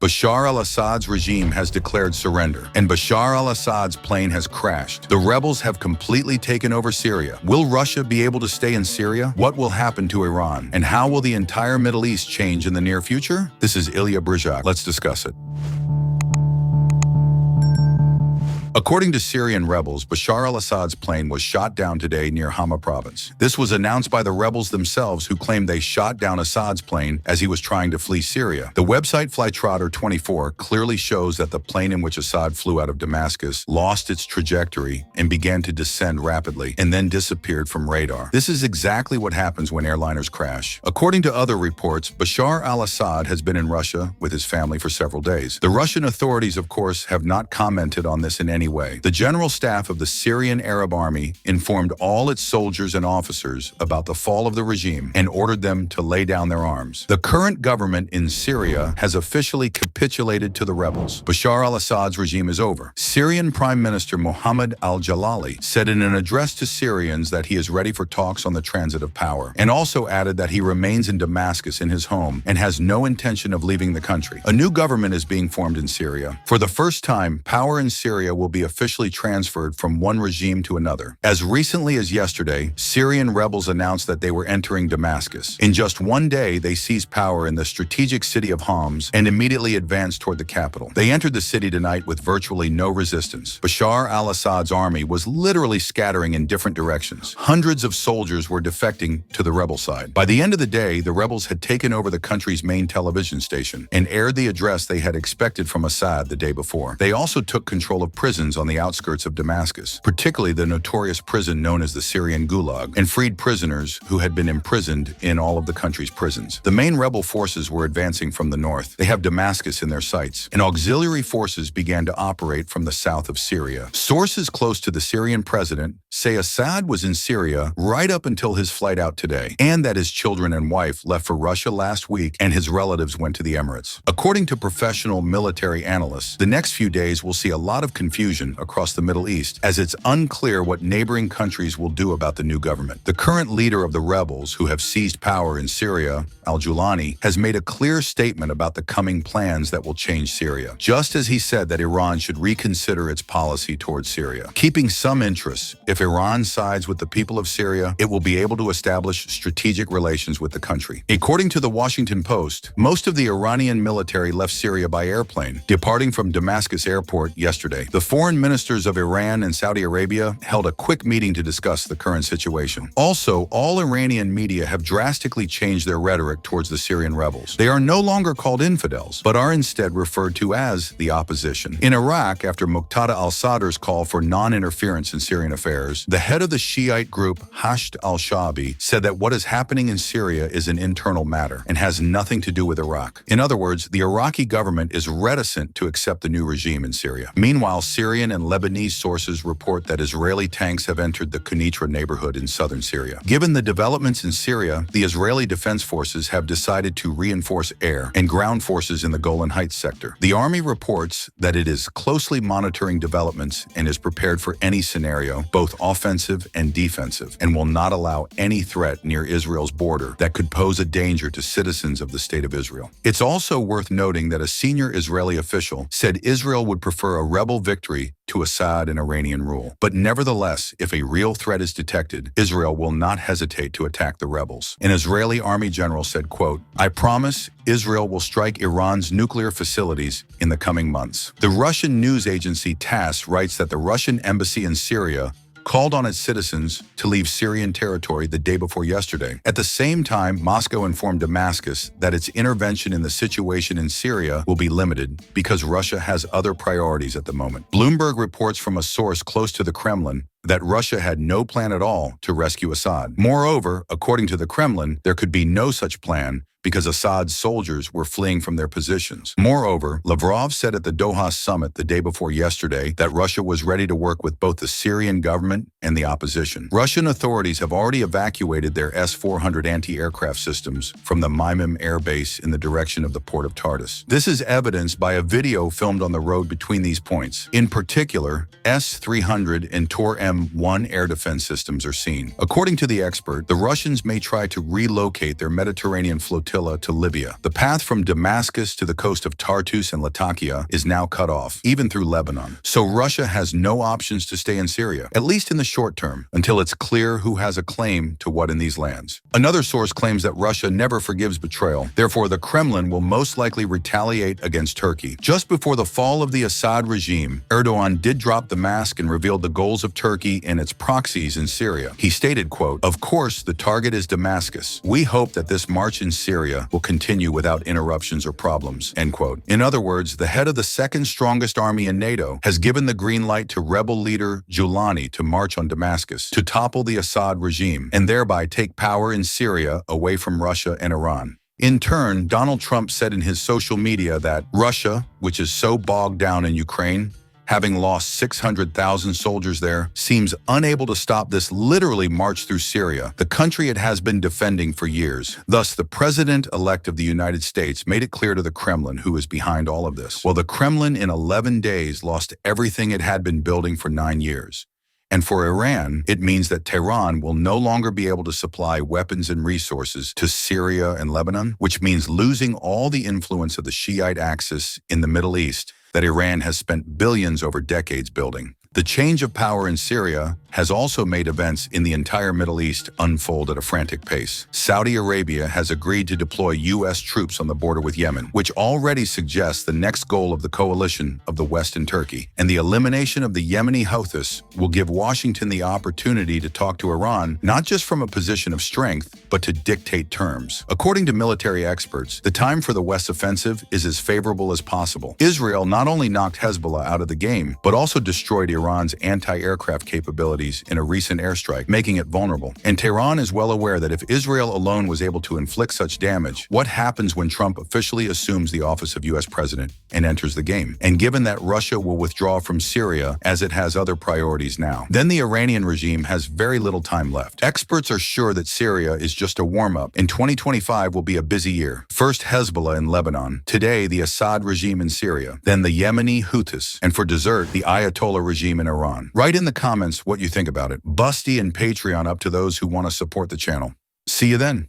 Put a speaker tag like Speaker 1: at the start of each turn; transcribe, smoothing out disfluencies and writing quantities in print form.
Speaker 1: Bashar al-Assad's regime has declared surrender, and Bashar al-Assad's plane has crashed. The rebels have completely taken over Syria. Will Russia be able to stay in Syria? What will happen to Iran? And how will the entire Middle East change in the near future? This is Ilya Brzak. Let's discuss it. According to Syrian rebels, Bashar al-Assad's plane was shot down today near Hama province. This was announced by the rebels themselves, who claimed they shot down Assad's plane as he was trying to flee Syria. The website Flytrotter24 clearly shows that the plane in which Assad flew out of Damascus lost its trajectory and began to descend rapidly and then disappeared from radar. This is exactly what happens when airliners crash. According to other reports, Bashar al-Assad has been in Russia with his family for several days. The Russian authorities, of course, have not commented on this in any way. The General Staff of the Syrian Arab Army informed all its soldiers and officers about the fall of the regime and ordered them to lay down their arms. The current government in Syria has officially capitulated to the rebels. Bashar al-Assad's regime is over. Syrian Prime Minister Mohammed al-Jalali said in an address to Syrians that he is ready for talks on the transit of power, and also added that he remains in Damascus in his home and has no intention of leaving the country. A new government is being formed in Syria. For the first time, power in Syria will be officially transferred from one regime to another. As recently as yesterday, Syrian rebels announced that they were entering Damascus. In just one day, they seized power in the strategic city of Homs and immediately advanced toward the capital. They entered the city tonight with virtually no resistance. Bashar al-Assad's army was literally scattering in different directions. Hundreds of soldiers were defecting to the rebel side. By the end of the day, the rebels had taken over the country's main television station and aired the address they had expected from Assad the day before. They also took control of prisons on the outskirts of Damascus, particularly the notorious prison known as the Syrian Gulag, and freed prisoners who had been imprisoned in all of the country's prisons. The main rebel forces were advancing from the north. They have Damascus in their sights, and auxiliary forces began to operate from the south of Syria. Sources close to the Syrian president say Assad was in Syria right up until his flight out today, and that his children and wife left for Russia last week and his relatives went to the Emirates. According to professional military analysts, the next few days will see a lot of confusion across the Middle East, as it's unclear what neighboring countries will do about the new government. The current leader of the rebels, who have seized power in Syria, al-Julani, has made a clear statement about the coming plans that will change Syria, just as he said that Iran should reconsider its policy towards Syria. Keeping some interests, if Iran sides with the people of Syria, it will be able to establish strategic relations with the country. According to the Washington Post, most of the Iranian military left Syria by airplane, departing from Damascus airport yesterday. The foreign ministers of Iran and Saudi Arabia held a quick meeting to discuss the current situation. Also, all Iranian media have drastically changed their rhetoric towards the Syrian rebels. They are no longer called infidels, but are instead referred to as the opposition. In Iraq, after Muqtada al-Sadr's call for non-interference in Syrian affairs, the head of the Shiite group Hashd al-Shaabi said that what is happening in Syria is an internal matter and has nothing to do with Iraq. In other words, the Iraqi government is reticent to accept the new regime in Syria. Meanwhile, Syrian and Lebanese sources report that Israeli tanks have entered the Quneitra neighborhood in southern Syria. Given the developments in Syria, the Israeli Defense Forces have decided to reinforce air and ground forces in the Golan Heights sector. The army reports that it is closely monitoring developments and is prepared for any scenario, both offensive and defensive, and will not allow any threat near Israel's border that could pose a danger to citizens of the State of Israel. It's also worth noting that a senior Israeli official said Israel would prefer a rebel victory to Assad and Iranian rule. But nevertheless, if a real threat is detected, Israel will not hesitate to attack the rebels. An Israeli army general said, quote, "I promise Israel will strike Iran's nuclear facilities in the coming months." The Russian news agency TASS writes that the Russian embassy in Syria called on its citizens to leave Syrian territory the day before yesterday. At the same time, Moscow informed Damascus that its intervention in the situation in Syria will be limited because Russia has other priorities at the moment. Bloomberg reports from a source close to the Kremlin that Russia had no plan at all to rescue Assad. Moreover, according to the Kremlin, there could be no such plan because Assad's soldiers were fleeing from their positions. Moreover, Lavrov said at the Doha summit the day before yesterday that Russia was ready to work with both the Syrian government and the opposition. Russian authorities have already evacuated their S-400 anti-aircraft systems from the Mymim air base in the direction of the port of Tartus. This is evidenced by a video filmed on the road between these points. In particular, S-300 and Tor-M1 air defense systems are seen. According to the expert, the Russians may try to relocate their Mediterranean flotilla flotilla to Libya. The path from Damascus to the coast of Tartus and Latakia is now cut off, even through Lebanon. So Russia has no options to stay in Syria, at least in the short term, until it's clear who has a claim to what in these lands. Another source claims that Russia never forgives betrayal. Therefore, the Kremlin will most likely retaliate against Turkey. Just before the fall of the Assad regime, Erdogan did drop the mask and revealed the goals of Turkey and its proxies in Syria. He stated, quote, "Of course, the target is Damascus. We hope that this march in Syria will continue without interruptions or problems," end quote. In other words, the head of the second strongest army in NATO has given the green light to rebel leader Julani to march on Damascus, to topple the Assad regime, and thereby take power in Syria away from Russia and Iran. In turn, Donald Trump said in his social media that Russia, which is so bogged down in Ukraine, having lost 600,000 soldiers there, seems unable to stop this literally march through Syria, the country it has been defending for years. Thus, the president-elect of the United States made it clear to the Kremlin who is behind all of this. Well, the Kremlin in 11 days lost everything it had been building for 9 years. And for Iran, it means that Tehran will no longer be able to supply weapons and resources to Syria and Lebanon, which means losing all the influence of the Shiite axis in the Middle East that Iran has spent billions over decades building. The change of power in Syria has also made events in the entire Middle East unfold at a frantic pace. Saudi Arabia has agreed to deploy U.S. troops on the border with Yemen, which already suggests the next goal of the coalition of the West and Turkey. And the elimination of the Yemeni Houthis will give Washington the opportunity to talk to Iran, not just from a position of strength, but to dictate terms. According to military experts, the time for the West offensive is as favorable as possible. Israel not only knocked Hezbollah out of the game, but also destroyed Iran's anti-aircraft capabilities in a recent airstrike, making it vulnerable. And Tehran is well aware that if Israel alone was able to inflict such damage, what happens when Trump officially assumes the office of U.S. president and enters the game? And given that Russia will withdraw from Syria as it has other priorities now, then the Iranian regime has very little time left. Experts are sure that Syria is just a warm-up, and 2025 will be a busy year. First Hezbollah in Lebanon, today the Assad regime in Syria, then the Yemeni Houthis, and for dessert, the Ayatollah regime in Iran. Write in the comments what you think about it. Busty and Patreon up to those who want to support the channel. See you then.